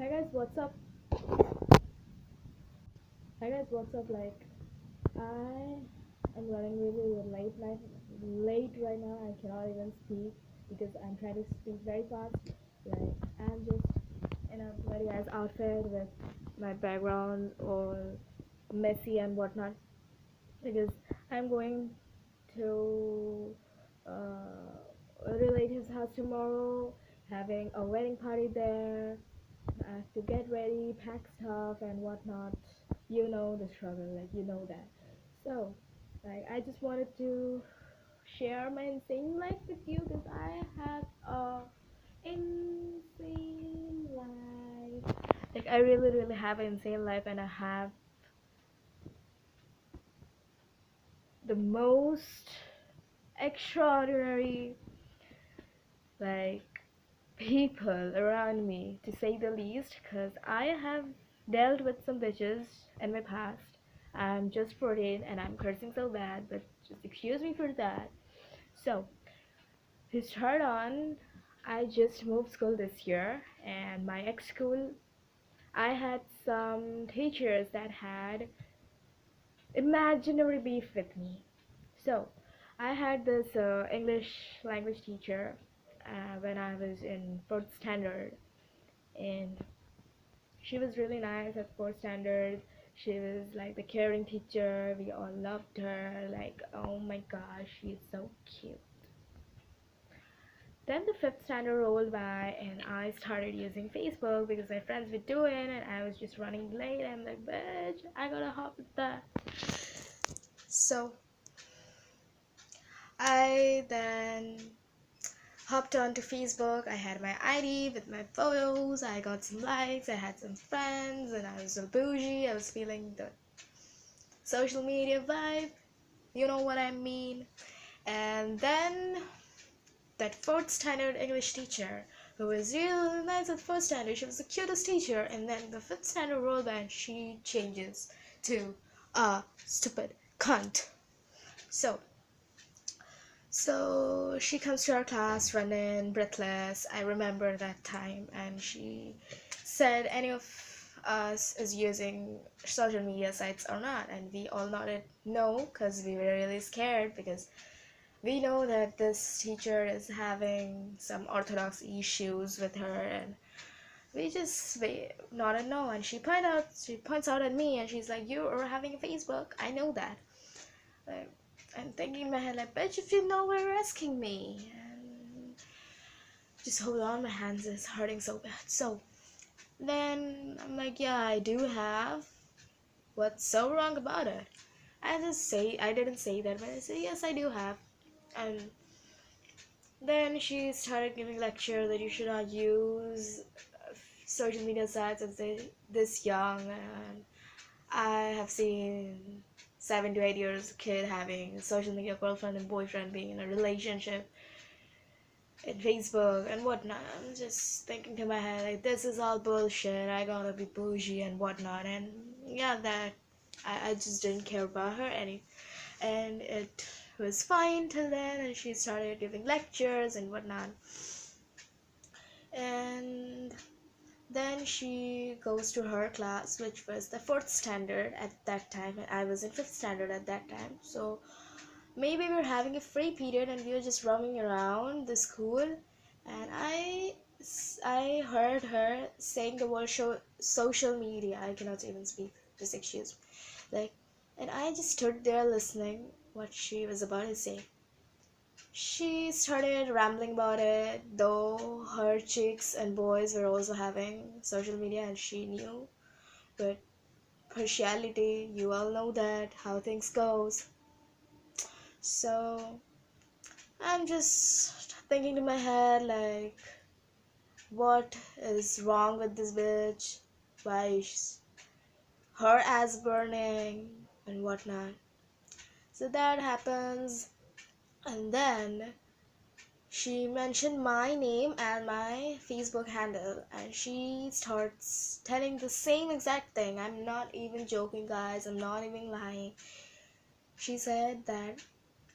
Hi guys, what's up? Hi guys, what's up? I am running really late right now. I cannot even speak because I'm trying to speak very fast. I'm just in a very nice outfit with my background all messy and whatnot because I'm going to a relative's house tomorrow, having a wedding party there. I have to get ready, pack stuff and whatnot. You know the struggle, you know that. So, I just wanted to share my insane life with you because I have a insane life. I really have an insane life, and I have the most extraordinary like people around me, to say the least, because I have dealt with some bitches in my past. I'm just 14 and I'm cursing so bad, but just excuse me for that. So, to start on, I just moved school this year, and my ex school, I had some teachers that had imaginary beef with me. So, I had this English language teacher when I was in fourth standard, and she was really nice at fourth standard. She was like the caring teacher. We all loved her. Oh my gosh, she's so cute. Then the fifth standard rolled by, and I started using Facebook because my friends were doing it, and I was just running late. I'm like, bitch, I gotta hop with that. So I then hopped onto Facebook. I had my ID with my photos. I got some likes. I had some friends, and I was so bougie. I was feeling the social media vibe. You know what I mean? And then that fourth standard English teacher, who was really nice at first standard, she was the cutest teacher, and then the fifth standard roll band, she changes to a stupid cunt. So So she comes to our class running breathless. I remember that time, and she said any of us is using social media sites or not, and we all nodded no because we were really scared because we know that this teacher is having some orthodox issues with her, and we nodded no. And she points out at me, and she's like, "You are having a Facebook. I know that." Like, I'm thinking in my head, like, bitch, if you know why you're asking me. And just hold on, my hands is hurting so bad. So then I'm like, yeah, I do have. What's so wrong about it? I didn't say that, but I said, yes, I do have. And then she started giving lecture that you should not use social media sites as this young. And I have seen 7 to 8 years kid having a social media girlfriend and boyfriend being in a relationship in Facebook and whatnot. I'm just thinking to my head, like, this is all bullshit. I gotta be bougie and whatnot. And yeah, that I just didn't care about her any, and it was fine till then. And she started giving lectures and whatnot, and then she goes to her class, which was the fourth standard at that time, and I was in fifth standard at that time. So maybe we were having a free period and we were just roaming around the school, and I heard her saying the word social media. I cannot even speak, just excuse me. And I just stood there listening what she was about to say. She started rambling about it, though her chicks and boys were also having social media and she knew. But partiality, you all know that, how things goes. So I'm just thinking to my head, like, what is wrong with this bitch? Why is her ass burning and whatnot? So that happens, and then she mentioned my name and my Facebook handle, and she starts telling the same exact thing. I'm not even joking, guys. I'm not even lying. She said that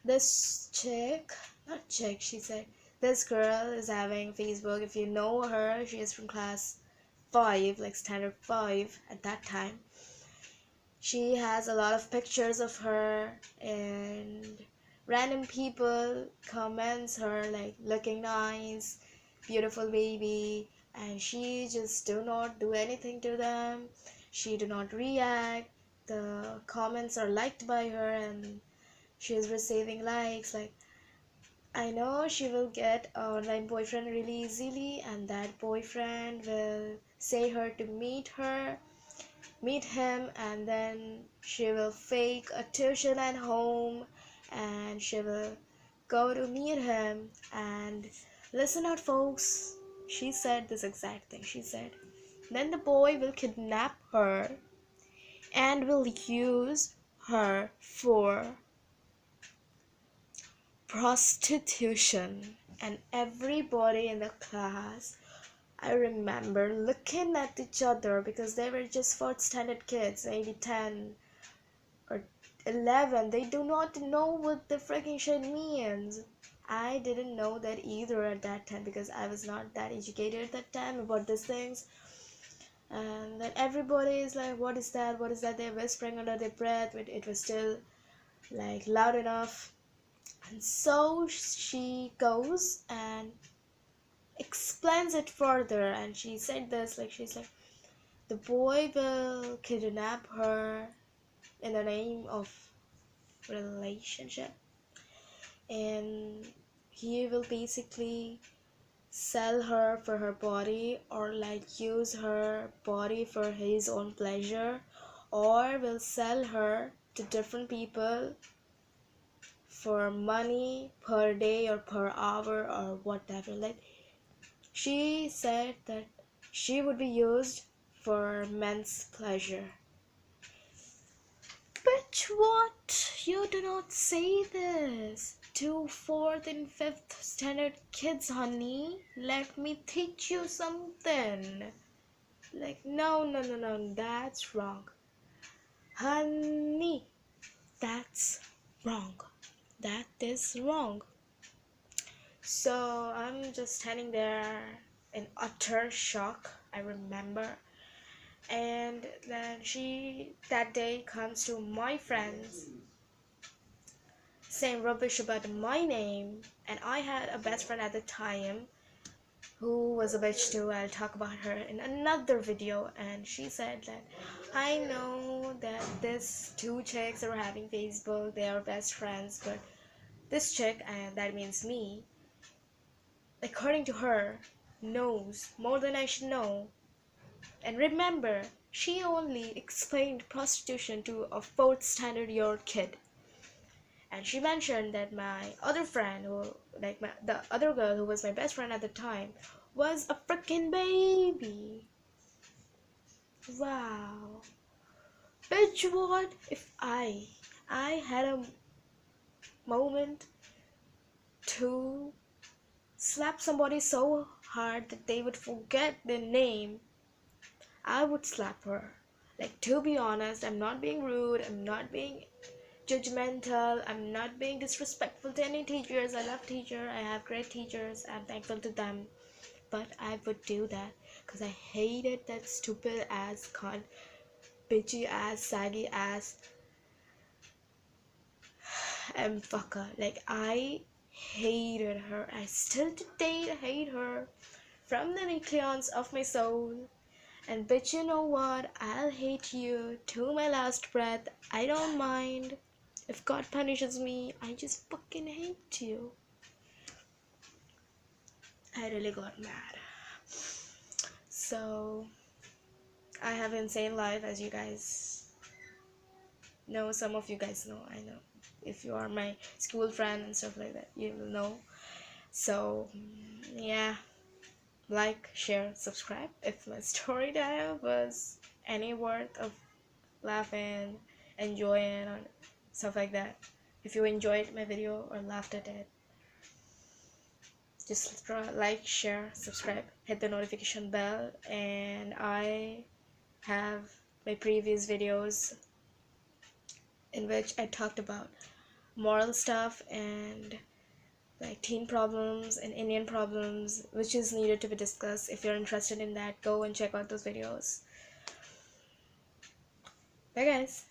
this chick, not chick, she said this girl is having Facebook. If you know her, she is from class 5, like standard 5 at that time. She has a lot of pictures of her, and random people comments her like looking nice, beautiful baby, and she just do not do anything to them. She do not react. The comments are liked by her, and she is receiving likes. Like, I know she will get an online boyfriend really easily, and that boyfriend will say her to meet him, and then she will fake a tuition at home, and she will go to meet him. And listen out, folks, she said this exact thing. She said, then the boy will kidnap her and will use her for prostitution. And everybody in the class, I remember looking at each other, because they were just fourth standard kids, maybe 10 or 11. They do not know what the freaking shit means. I didn't know that either at that time, because I was not that educated at that time about these things. And then everybody is like, what is that, what is that? They're whispering under their breath, but it was still like loud enough. And so she goes and explains it further, and she said this, like, she's like, the boy will kidnap her in the name of relationship, and he will basically sell her for her body, or like use her body for his own pleasure, or will sell her to different people for money per day or per hour or whatever. Like, she said that she would be used for men's pleasure. But what? You do not say this to 4th and 5th standard kids, honey. Let me teach you something. Like, no, that's wrong. Honey, that's wrong. That is wrong. So I'm just standing there in utter shock, I remember. And then she that day comes to my friends saying rubbish about my name. And I had a best friend at the time who was a bitch too. I'll talk about her in another video. And she said that, I know that these two chicks are having Facebook, they are best friends, but this chick, and that means me, according to her, knows more than I should know. And remember, she only explained prostitution to a 4th standard year kid. And she mentioned that my other friend, who, like the other girl who was my best friend at the time, was a freaking baby. Wow. Bitch, what if I had a moment to slap somebody so hard that they would forget their name, I would slap her. Like, to be honest, I'm not being rude, I'm not being judgmental, I'm not being disrespectful to any teachers. I love teachers, I have great teachers, I'm thankful to them. But I would do that because I hated that stupid ass cunt, bitchy ass, saggy ass fucker. Like, I hated her. I still today hate her from the nucleons of my soul. And bitch, you know what? I'll hate you to my last breath. I don't mind. If God punishes me, I just fucking hate you. I really got mad. So, I have an insane life, as you guys know. Some of you guys know, I know. If you are my school friend and stuff like that, you will know. So, yeah. Like, share, subscribe. If my story time was any worth of laughing, enjoying, or stuff like that, if you enjoyed my video or laughed at it, just like, share, subscribe, hit the notification bell. And I have my previous videos in which I talked about moral stuff and like teen problems and Indian problems, which is needed to be discussed. If you're interested in that, go and check out those videos. Bye guys.